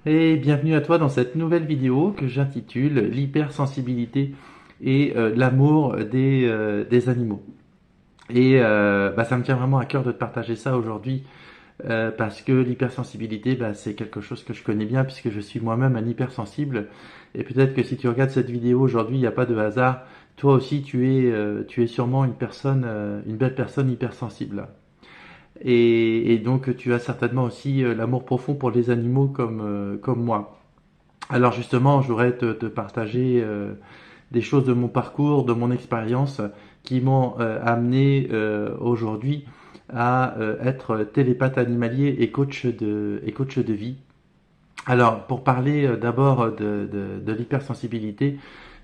Et bienvenue à toi dans cette nouvelle vidéo que j'intitule l'hypersensibilité et l'amour des animaux. Et ça me tient vraiment à cœur de te partager ça aujourd'hui parce que l'hypersensibilité, c'est quelque chose que je connais bien puisque je suis moi-même un hypersensible. Et peut-être que si tu regardes cette vidéo aujourd'hui, il n'y a pas de hasard. Toi aussi, tu es sûrement une belle personne hypersensible. Et donc, tu as certainement aussi l'amour profond pour les animaux comme moi. Alors justement, je voudrais te partager des choses de mon parcours, de mon expérience qui m'ont amené aujourd'hui à être télépathe animalier et coach de vie. Alors, pour parler d'abord de l'hypersensibilité,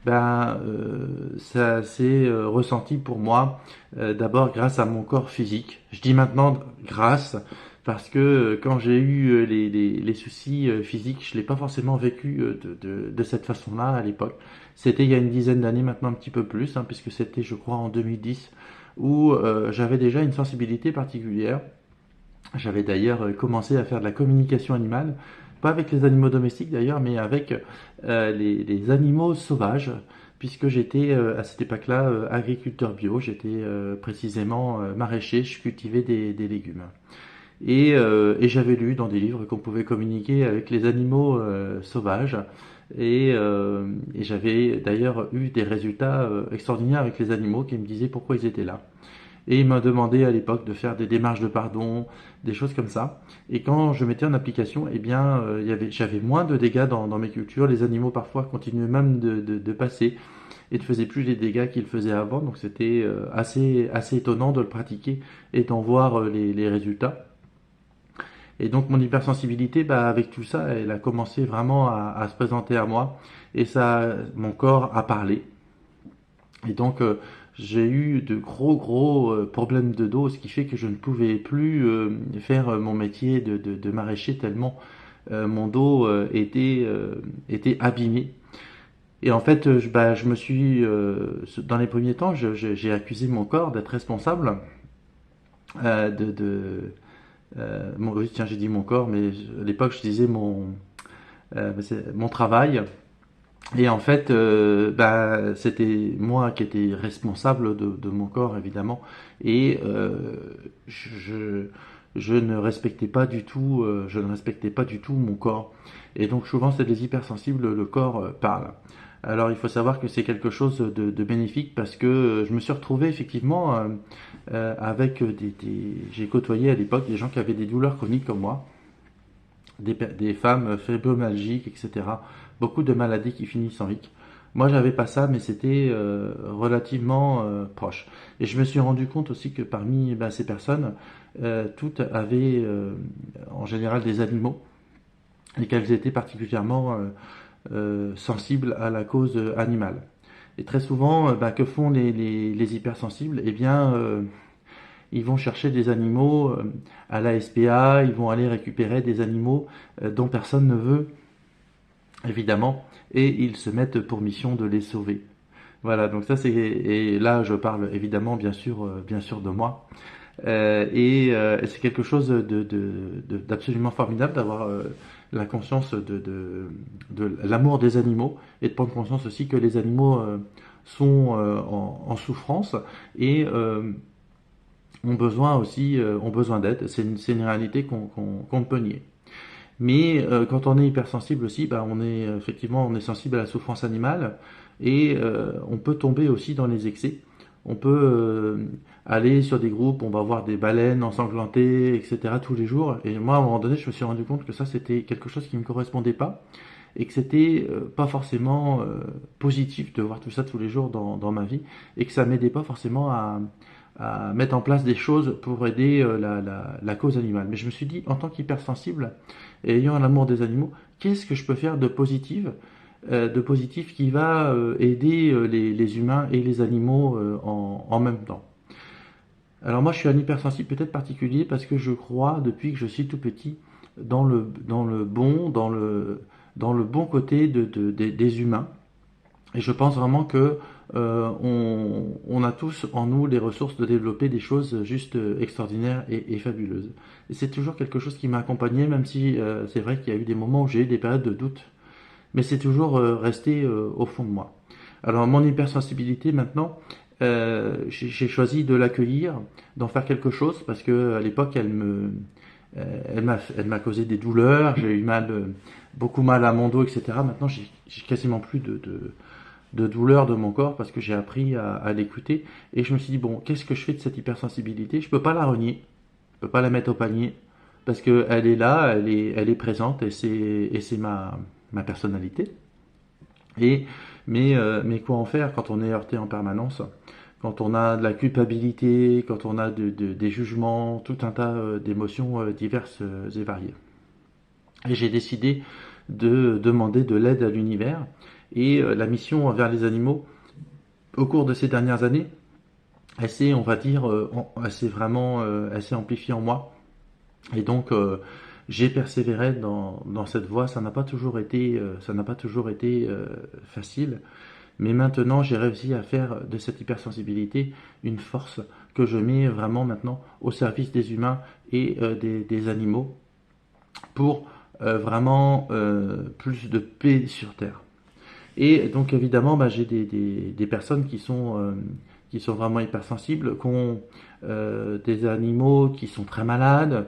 ça s'est ressenti pour moi d'abord grâce à mon corps physique. Je dis maintenant grâce parce que quand j'ai eu les soucis physiques, je l'ai pas forcément vécu de cette façon-là à l'époque. C'était il y a une dizaine d'années maintenant, un petit peu plus, hein, puisque c'était, je crois, en 2010, où j'avais déjà une sensibilité particulière. J'avais d'ailleurs commencé à faire de la communication animale, pas avec les animaux domestiques d'ailleurs, mais avec les animaux sauvages, puisque j'étais à cette époque-là agriculteur bio, j'étais précisément maraîcher, je cultivais des légumes. Et j'avais lu dans des livres qu'on pouvait communiquer avec les animaux sauvages, et j'avais d'ailleurs eu des résultats extraordinaires avec les animaux qui me disaient pourquoi ils étaient là. Et il m'a demandé à l'époque de faire des démarches de pardon, des choses comme ça. Et quand je mettais en application, eh bien, j'avais moins de dégâts dans mes cultures. Les animaux parfois continuaient même de passer et ne faisaient plus les dégâts qu'ils faisaient avant. Donc c'était assez étonnant de le pratiquer et d'en voir les résultats. Et donc mon hypersensibilité, avec tout ça, elle a commencé vraiment à se présenter à moi. Et ça, mon corps a parlé. Et donc, j'ai eu de gros problèmes de dos, ce qui fait que je ne pouvais plus faire mon métier de maraîcher tellement mon dos était abîmé. Et en fait, je me suis, dans les premiers temps, j'ai accusé mon corps d'être responsable euh, de, de oui, tiens, j'ai dit mon corps, mais à l'époque, je disais mon travail. Et en fait, c'était moi qui étais responsable de mon corps, évidemment. Et je, je ne respectais pas du tout, je ne respectais pas du tout mon corps. Et donc souvent, c'est des hypersensibles, le corps parle. Alors il faut savoir que c'est quelque chose de bénéfique parce que je me suis retrouvé effectivement avec j'ai côtoyé à l'époque des gens qui avaient des douleurs chroniques comme moi, des femmes fibromyalgiques, etc. Beaucoup de maladies qui finissent en hic. Moi, j'avais pas ça, mais c'était relativement proche. Et je me suis rendu compte aussi que parmi ces personnes, toutes avaient en général des animaux et qu'elles étaient particulièrement sensibles à la cause animale. Et très souvent, que font les hypersensibles? Eh bien, ils vont chercher des animaux à la SPA, ils vont aller récupérer des animaux dont personne ne veut, évidemment, et ils se mettent pour mission de les sauver. Voilà, donc ça c'est et là je parle évidemment bien sûr de moi. C'est quelque chose d'absolument formidable d'avoir la conscience de l'amour des animaux et de prendre conscience aussi que les animaux sont en souffrance et ont besoin d'aide. C'est une réalité qu'on ne peut nier. Mais quand on est hypersensible aussi, effectivement on est sensible à la souffrance animale et on peut tomber aussi dans les excès. On peut aller sur des groupes, on va voir des baleines ensanglantées, etc. tous les jours. Et moi, à un moment donné, je me suis rendu compte que ça, c'était quelque chose qui ne me correspondait pas et que c'était pas forcément positif de voir tout ça tous les jours dans ma vie et que ça m'aidait pas forcément à mettre en place des choses pour aider la cause animale. Mais je me suis dit, en tant qu'hypersensible et ayant un amour des animaux, qu'est-ce que je peux faire de positif qui va aider les humains et les animaux en même temps. Alors moi je suis un hypersensible peut-être particulier parce que je crois depuis que je suis tout petit dans le bon côté des humains. Et je pense vraiment que on a tous en nous les ressources de développer des choses juste extraordinaires et fabuleuses. Et c'est toujours quelque chose qui m'a accompagné, même si c'est vrai qu'il y a eu des moments où j'ai eu des périodes de doute, mais c'est toujours resté au fond de moi. Alors mon hypersensibilité maintenant, j'ai choisi de l'accueillir, d'en faire quelque chose, parce que à l'époque elle m'a causé des douleurs, j'ai eu beaucoup mal à mon dos, etc. Maintenant j'ai quasiment plus de douleur de mon corps parce que j'ai appris à l'écouter, et je me suis dit bon, qu'est-ce que je fais de cette hypersensibilité? Je peux pas la renier, je peux pas la mettre au panier parce que elle est là, elle est présente, et c'est ma personnalité. Et mais quoi en faire quand on est heurté en permanence, quand on a de la culpabilité, quand on a des jugements, tout un tas d'émotions diverses et variées. Et j'ai décidé de demander de l'aide à l'univers, et la mission envers les animaux au cours de ces dernières années, on va dire, elle s'est amplifiée en moi. Et donc, j'ai persévéré dans cette voie. Ça n'a pas toujours été facile. Mais maintenant, j'ai réussi à faire de cette hypersensibilité une force que je mets vraiment maintenant au service des humains et des animaux pour vraiment plus de paix sur Terre. Et donc évidemment, bah, j'ai des personnes qui sont vraiment hypersensibles, qui ont des animaux qui sont très malades.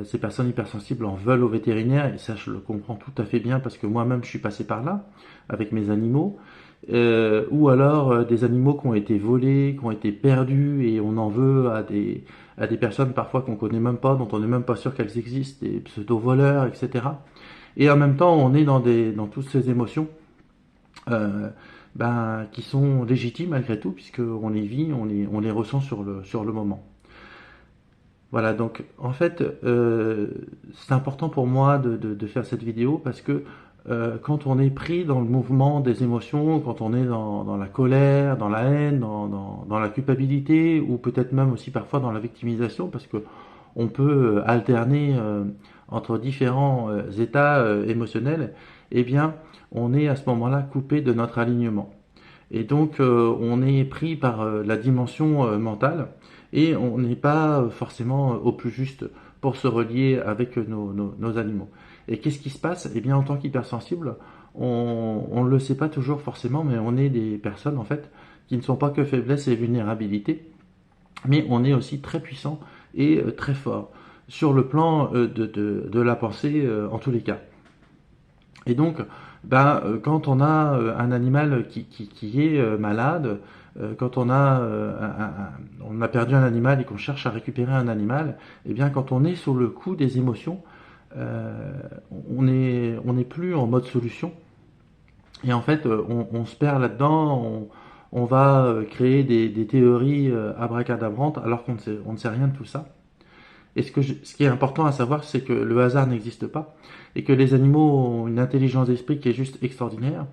Ces personnes hypersensibles en veulent au vétérinaire, et ça je le comprends tout à fait bien parce que moi-même je suis passé par là avec mes animaux. Ou alors des animaux qui ont été volés, qui ont été perdus, et on en veut à des personnes parfois qu'on connaît même pas, dont on n'est même pas sûr qu'elles existent, des pseudo-voleurs, etc. Et en même temps, on est dans toutes ces émotions qui sont légitimes malgré tout, puisqu'on les vit, on les ressent sur le moment. Voilà, donc en fait, c'est important pour moi de faire cette vidéo parce que quand on est pris dans le mouvement des émotions, quand on est dans la colère, dans la haine, dans la culpabilité, ou peut-être même aussi parfois dans la victimisation, parce que on peut alterner entre différents états émotionnels, eh bien, on est à ce moment-là coupé de notre alignement. Et donc, on est pris par la dimension mentale, et on n'est pas forcément au plus juste pour se relier avec nos animaux. Et qu'est-ce qui se passe? Eh bien, en tant qu'hypersensible, on ne le sait pas toujours forcément, mais on est des personnes en fait qui ne sont pas que faiblesse et vulnérabilité, mais on est aussi très puissant et très fort sur le plan de la pensée en tous les cas. Et donc, quand on a un animal qui est malade, quand on a perdu un animal et qu'on cherche à récupérer un animal, eh bien, quand on est sur le coup des émotions, euh, on n'est plus en mode solution. Et en fait, on se perd là-dedans, on va créer des théories abracadabrantes alors on ne sait rien de tout ça. Et ce qui est important à savoir, c'est que le hasard n'existe pas, et que les animaux ont une intelligence d'esprit qui est juste extraordinaire,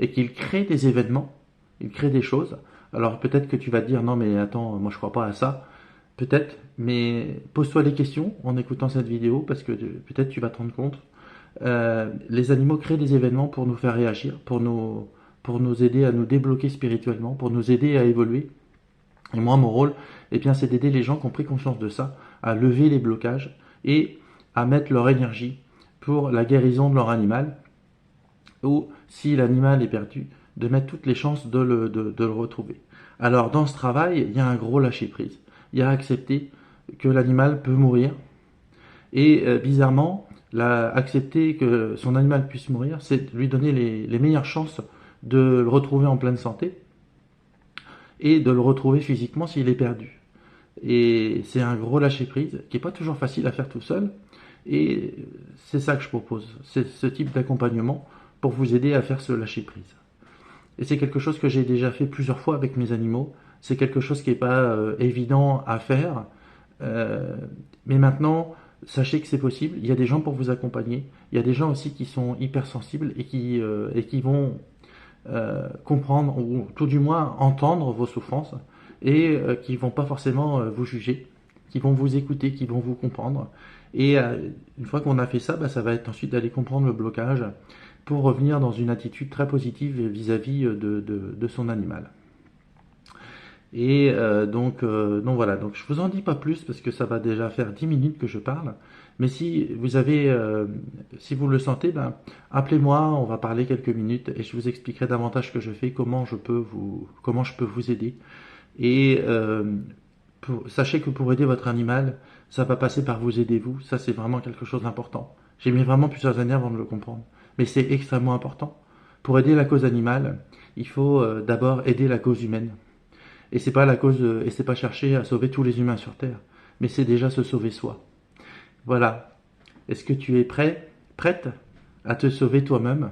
et qu'ils créent des événements, ils créent des choses. Alors peut-être que tu vas te dire, non mais attends, moi je crois pas à ça. Peut-être, mais pose-toi des questions en écoutant cette vidéo, parce que peut-être tu vas te rendre compte. Les animaux créent des événements pour nous faire réagir, pour nous aider à nous débloquer spirituellement, pour nous aider à évoluer. Et moi, mon rôle, eh bien, c'est d'aider les gens qui ont pris conscience de ça, à lever les blocages et à mettre leur énergie pour la guérison de leur animal, ou si l'animal est perdu, de mettre toutes les chances de le retrouver. Alors, dans ce travail, il y a un gros lâcher-prise. Il y a accepter que l'animal peut mourir, et bizarrement, accepter que son animal puisse mourir, c'est lui donner les meilleures chances de le retrouver en pleine santé, et de le retrouver physiquement s'il est perdu. Et c'est un gros lâcher-prise qui n'est pas toujours facile à faire tout seul. Et c'est ça que je propose, c'est ce type d'accompagnement pour vous aider à faire ce lâcher-prise. Et c'est quelque chose que j'ai déjà fait plusieurs fois avec mes animaux. C'est quelque chose qui n'est pas évident à faire. Euh, mais maintenant, sachez que c'est possible. Il y a des gens pour vous accompagner. Il y a des gens aussi qui sont hypersensibles et qui vont comprendre, ou tout du moins entendre vos souffrances, et qui vont pas forcément vous juger, qui vont vous écouter, qui vont vous comprendre. Et une fois qu'on a fait ça, ça va être ensuite d'aller comprendre le blocage pour revenir dans une attitude très positive vis-à-vis de son animal. Et donc voilà, donc je vous en dis pas plus parce que ça va déjà faire 10 minutes que je parle. Mais si vous le sentez, ben, appelez-moi, on va parler quelques minutes et je vous expliquerai davantage ce que je fais, comment je peux vous aider. Et sachez que pour aider votre animal, ça va passer par vous aider vous. Ça, c'est vraiment quelque chose d'important. J'ai mis vraiment plusieurs années avant de le comprendre. Mais c'est extrêmement important. Pour aider la cause animale, il faut d'abord aider la cause humaine. Et c'est pas chercher à sauver tous les humains sur Terre, mais c'est déjà se sauver soi. Voilà. Est-ce que tu es prête à te sauver toi-même,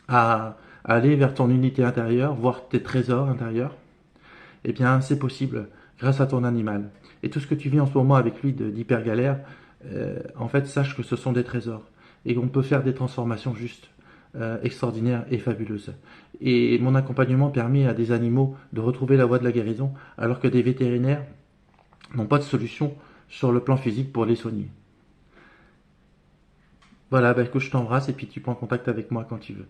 à aller vers ton unité intérieure, voir tes trésors intérieurs? Eh bien, c'est possible grâce à ton animal. Et tout ce que tu vis en ce moment avec lui d'hyper galère, en fait, sache que ce sont des trésors et qu'on peut faire des transformations justes, extraordinaires et fabuleuses. Et mon accompagnement permet à des animaux de retrouver la voie de la guérison, alors que des vétérinaires n'ont pas de solution sur le plan physique pour les soigner. Voilà, bah, écoute, je t'embrasse et puis tu prends contact avec moi quand tu veux.